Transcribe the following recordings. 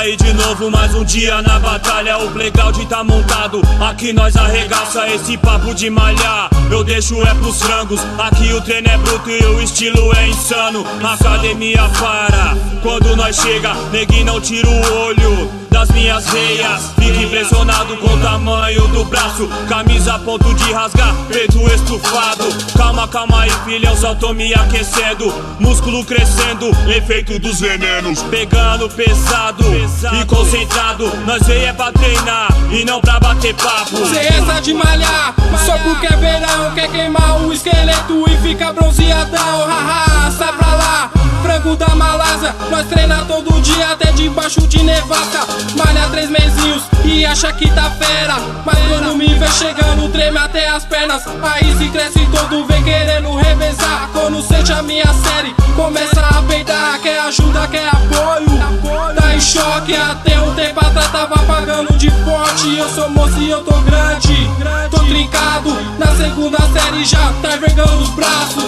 aí de novo, mais um dia na batalha. O playground tá montado, aqui nós arregaça. Esse papo de malhar, eu deixo é pros frangos. Aqui o treino é bruto e o estilo é insano. A academia para quando nós chega, neguinho não tira o olho das minhas veias. Fique impressionado com o tamanho do braço. Camisa a ponto de rasgar, peito estufado. Calma, calma aí filhão, só tô me aquecendo. Músculo crescendo, efeito dos venenos. Pegando pesado e concentrado. Nós veio é pra treinar e não pra bater papo. Cê essa de malhar, só porque é verão. Quer queimar o esqueleto e fica bronzeadão. Haha, sai pra lá, frango da Malásia. Nós treina todo dia até debaixo de nevasca. Malha 3 mesinhos e acha que tá fera. Mas quando me vê chegando treme até as pernas. Aí se cresce todo, vem querendo revezar. Quando sente a minha série, começa a peidar. Quer ajuda, quer apoio, tá em choque. Até um tempo atrás tava pagando de forte. Eu sou moço e eu tô grande, tô trincado. Na segunda série já tá envergando os braços.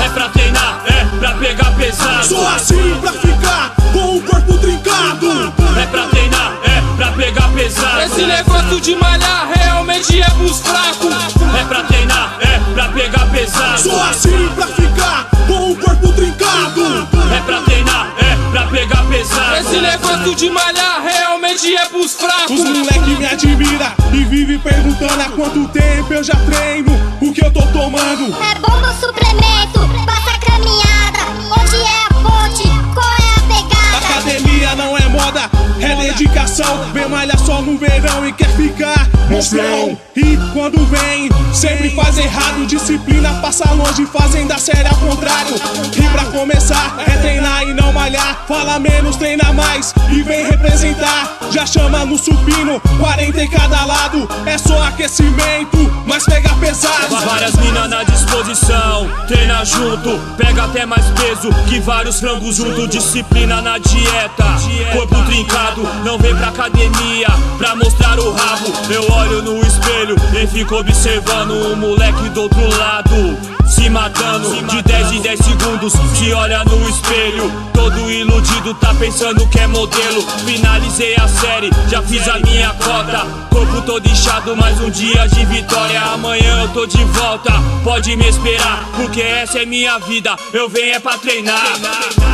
É pra treinar, é pra pegar pesado. Sou assim pra ficar com o corpo trincado. É pra treinar, é pra pegar pesado. Esse negócio de malhar realmente é pros fracos. É pra treinar, é pra pegar pesado. Sou assim pra ficar com o corpo trincado. É pra treinar, é pra pegar pesado. Esse negócio de malhar realmente é pros fracos. Os moleque me admira e vive perguntando há quanto tempo eu já treino, o que eu tô tomando. É bomba ou suplemento? Passa a caminhada. Onde é a fonte? Qual é a pegada? Academia não é moda, é dedicação. Vem malhar só no verão e quer ficar monstrão. E quando vem, sempre faz errado. Disciplina passa longe, fazendo a série ao contrário. E pra começar, é treinar e não malhar. Fala menos, treina mais e vem representar. Já chama no supino, 40 em cada lado. É só aquecimento, mas pega pesado. Várias minas na disposição, treina junto, pega até mais peso que vários frangos junto. Disciplina na dieta, corpo trincado. Não vem pra academia pra mostrar o rabo. Eu olho no espelho e fico observando o moleque do outro lado se matando de 10 em 10 segundos. Se olha no espelho, todo iludido, tá pensando que é modelo. Finalizei a série, já fiz a minha cota. Corpo todo inchado, mais um dia de vitória. Amanhã eu tô de volta, pode me esperar, porque essa é minha vida. Eu venho é pra treinar,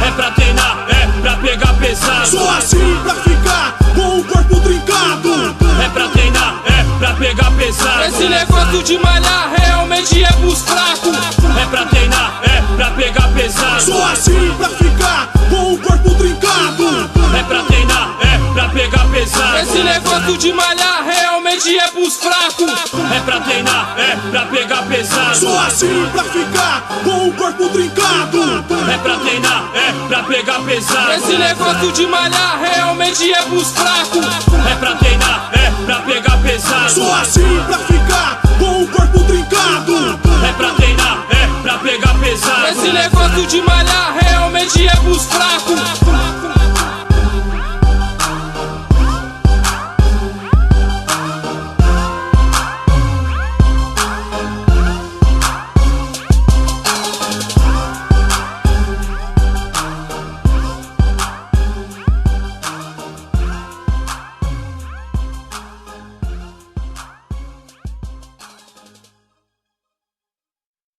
é pra treinar, é pra pegar pesado. Sou assim pra ficar com o corpo trincado. É pra treinar, é pra pegar pesado. Esse negócio de malhar realmente é pros fracos. É pra treinar, é pra pegar pesado. Sou assim pra ficar com o corpo trincado. É pra treinar, é pra pegar pesado. Esse negócio de malhar realmente é pros fracos. É pra treinar, é pra pegar pesado. Sou assim pra ficar com o corpo trincado. É pra treinar, é pra pegar pesado. Esse negócio de malhar realmente é pros fracos. É pra treinar, é pra pegar pesado. Sou assim pra ficar com o corpo trincado.